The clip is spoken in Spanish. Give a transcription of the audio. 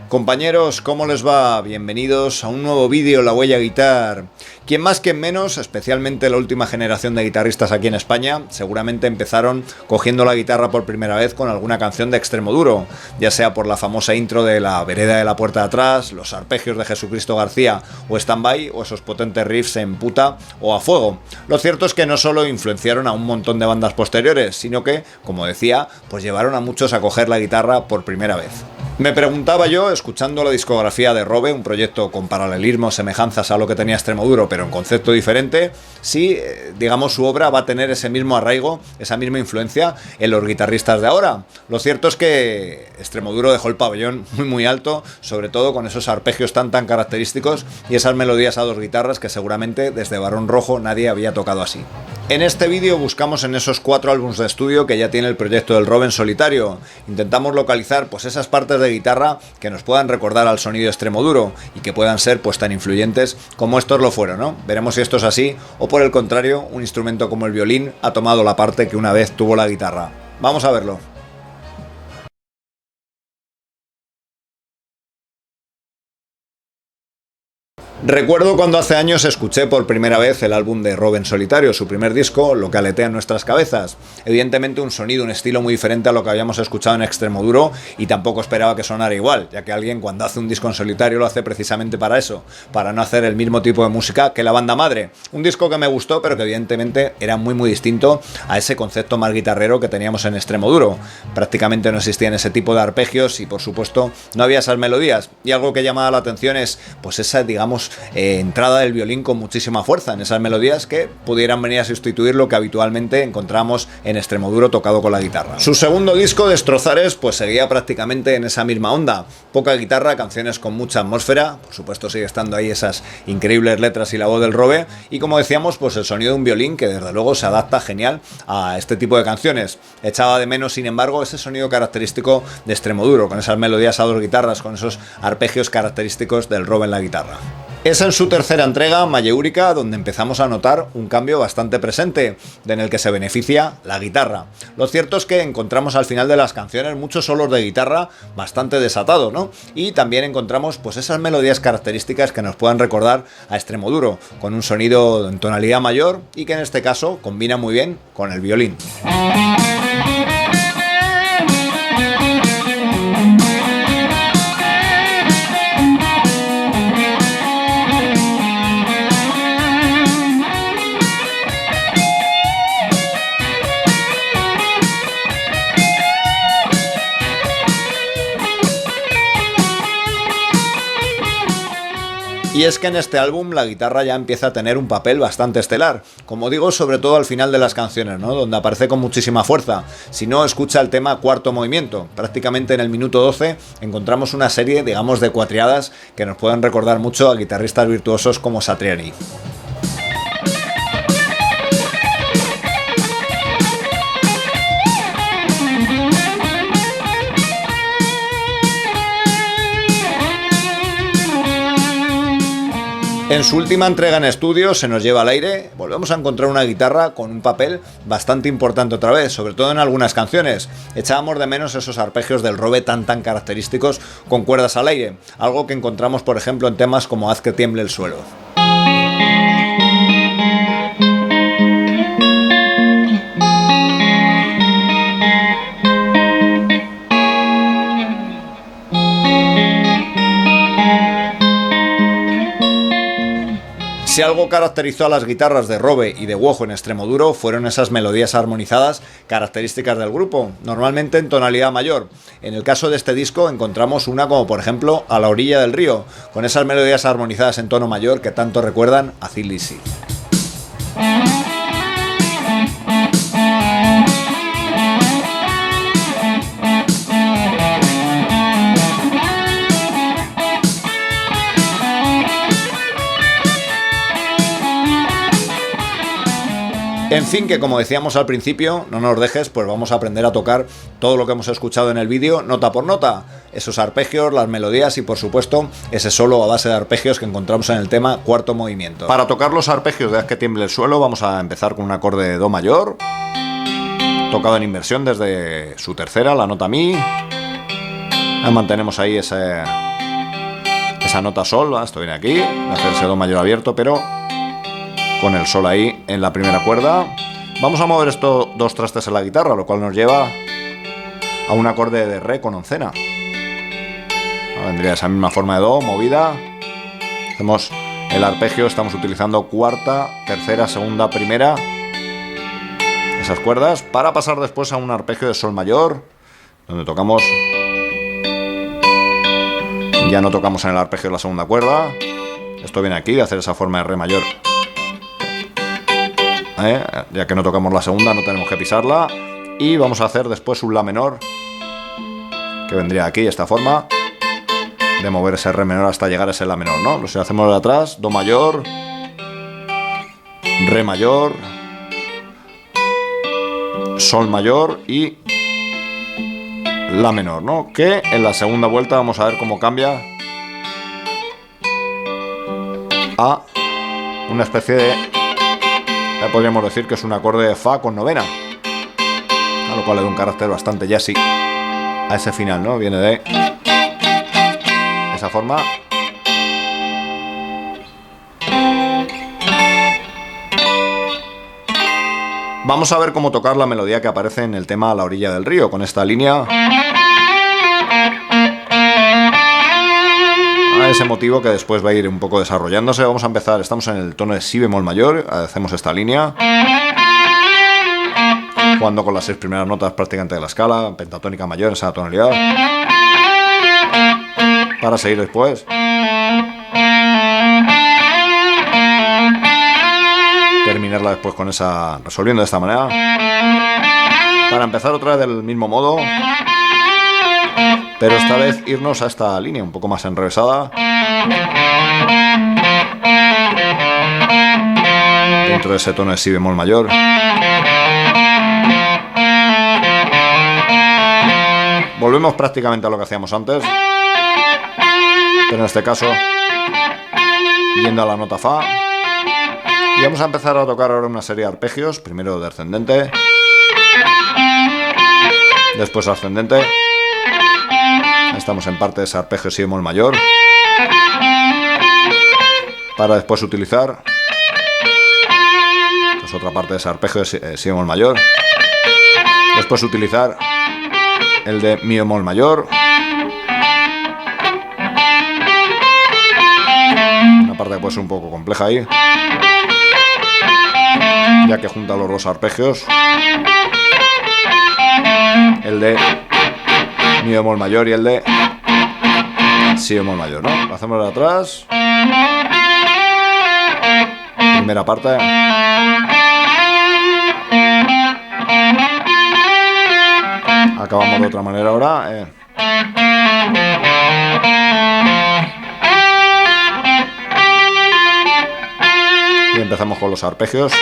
Compañeros, ¿cómo les va? Bienvenidos a un nuevo vídeo La Huella Guitar. Quien más, quien menos, especialmente la última generación de guitarristas aquí en España, seguramente empezaron cogiendo la guitarra por primera vez con alguna canción de Extremoduro, ya sea por la famosa intro de La vereda de la puerta de atrás, los arpegios de Jesucristo García o Stand-by, o esos potentes riffs en Puta o A Fuego. Lo cierto es que no solo influenciaron a un montón de bandas posteriores, sino que, como decía, pues llevaron a muchos a coger la guitarra por primera vez. Me preguntaba yo, escuchando la discografía de Robe, un proyecto con paralelismos, semejanzas a lo que tenía Extremoduro, pero en concepto diferente, si, digamos, su obra va a tener ese mismo arraigo, esa misma influencia en los guitarristas de ahora. Lo cierto es que Extremoduro dejó el pabellón muy alto, sobre todo con esos arpegios tan característicos y esas melodías a dos guitarras que seguramente desde Barón Rojo nadie había tocado así. En este vídeo buscamos en esos 4 álbumes de estudio que ya tiene el proyecto del Robe en solitario. Intentamos localizar pues esas partes de guitarra que nos puedan recordar al sonido de Extremoduro y que puedan ser pues tan influyentes como estos lo fueron, ¿no? Veremos si esto es así o por el contrario, un instrumento como el violín ha tomado la parte que una vez tuvo la guitarra. Vamos a verlo. Recuerdo cuando hace años escuché por primera vez el álbum de Robe en solitario, su primer disco, Lo que aletea en nuestras cabezas. Evidentemente un sonido, un estilo muy diferente a lo que habíamos escuchado en Extremoduro y tampoco esperaba que sonara igual, ya que alguien cuando hace un disco en solitario lo hace precisamente para eso, para no hacer el mismo tipo de música que la banda madre. Un disco que me gustó, pero que evidentemente era muy distinto a ese concepto más guitarrero que teníamos en Extremoduro. Prácticamente no existían ese tipo de arpegios y por supuesto no había esas melodías. Y algo que llamaba la atención es pues esa, digamos, entrada del violín con muchísima fuerza en esas melodías que pudieran venir a sustituir lo que habitualmente encontramos en Extremoduro tocado con la guitarra. Su segundo disco, Destrozares, pues seguía prácticamente en esa misma onda. Poca guitarra, canciones con mucha atmósfera, por supuesto sigue estando ahí esas increíbles letras y la voz del Robe, y como decíamos, pues el sonido de un violín que desde luego se adapta genial a este tipo de canciones. Echaba de menos, sin embargo, ese sonido característico de Extremoduro, con esas melodías a dos guitarras, con esos arpegios característicos del Robe en la guitarra. Es en su tercera entrega, Mayéurica, donde empezamos a notar un cambio bastante presente, en el que se beneficia la guitarra. Lo cierto es que encontramos al final de las canciones muchos solos de guitarra bastante desatados, ¿no? Y también encontramos pues esas melodías características que nos puedan recordar a Extremoduro, con un sonido en tonalidad mayor y que en este caso combina muy bien con el violín. Y es que en este álbum la guitarra ya empieza a tener un papel bastante estelar, como digo, sobre todo al final de las canciones, ¿no? Donde aparece con muchísima fuerza. Si no, escucha el tema Cuarto Movimiento. Prácticamente en el minuto 12 encontramos una serie, digamos, de cuatriadas que nos pueden recordar mucho a guitarristas virtuosos como Satriani. En su última entrega en estudio, Se nos lleva al aire, volvemos a encontrar una guitarra con un papel bastante importante otra vez, sobre todo en algunas canciones. Echábamos de menos esos arpegios del Robe tan característicos con cuerdas al aire, algo que encontramos por ejemplo en temas como Haz que tiemble el suelo. Si algo caracterizó a las guitarras de Robe y de Wojo en Extremoduro fueron esas melodías armonizadas características del grupo, normalmente en tonalidad mayor. En el caso de este disco encontramos una como por ejemplo A la orilla del río, con esas melodías armonizadas en tono mayor que tanto recuerdan a Thin Lizzy. En fin, que como decíamos al principio, no nos dejes, pues vamos a aprender a tocar todo lo que hemos escuchado en el vídeo, nota por nota. Esos arpegios, las melodías y por supuesto ese solo a base de arpegios que encontramos en el tema Cuarto Movimiento. Para tocar los arpegios de Haz que tiemble el suelo vamos a empezar con un acorde de Do mayor, tocado en inversión desde su tercera, la nota Mi. Mantenemos ahí esa nota sol, ¿va? Esto viene aquí, de hacerse do mayor abierto, pero con el sol ahí en la primera cuerda. Vamos a mover estos dos trastes en la guitarra, lo cual nos lleva a un acorde de re con oncena. Vendría esa misma forma de do, movida. Hacemos el arpegio, estamos utilizando cuarta, tercera, segunda, primera, esas cuerdas, para pasar después a un arpegio de sol mayor, donde tocamos, ya no tocamos en el arpegio de la segunda cuerda. Esto viene aquí, de hacer esa forma de re mayor. Ya que no tocamos la segunda, no tenemos que pisarla. Y vamos a hacer después un la menor, que vendría aquí, esta forma de mover ese re menor hasta llegar a ese la menor, ¿no? Lo hacemos de atrás, do mayor, re mayor, sol mayor y la menor, ¿no? Que en la segunda vuelta vamos a ver cómo cambia a una especie de, ya podríamos decir que es un acorde de fa con novena, a lo cual le da un carácter bastante jazzy a ese final, ¿no? Viene de esa forma. Vamos a ver cómo tocar la melodía que aparece en el tema A la orilla del río, con esta línea. A ese motivo que después va a ir un poco desarrollándose. Vamos a empezar, estamos en el tono de si bemol mayor, hacemos esta línea, jugando con las 6 primeras notas prácticamente de la escala, pentatónica mayor, esa tonalidad, para seguir después terminarla después con esa, resolviendo de esta manera, para empezar otra vez del mismo modo, pero esta vez irnos a esta línea un poco más enrevesada, dentro de ese tono de si bemol mayor. Volvemos prácticamente a lo que hacíamos antes, pero en este caso yendo a la nota fa. Y vamos a empezar a tocar ahora una serie de arpegios, primero de ascendente, después ascendente. Estamos en parte de ese arpegio si bemol mayor, para después utilizar, esta es otra parte de ese arpegio de si bemol mayor, después utilizar el de mi bemol mayor, una parte que puede ser un poco compleja ahí, ya que junta los dos arpegios, el de mi bemol mayor y el de si bemol mayor, ¿no? Lo hacemos de atrás, primera parte, acabamos de otra manera ahora, y empezamos con los arpegios.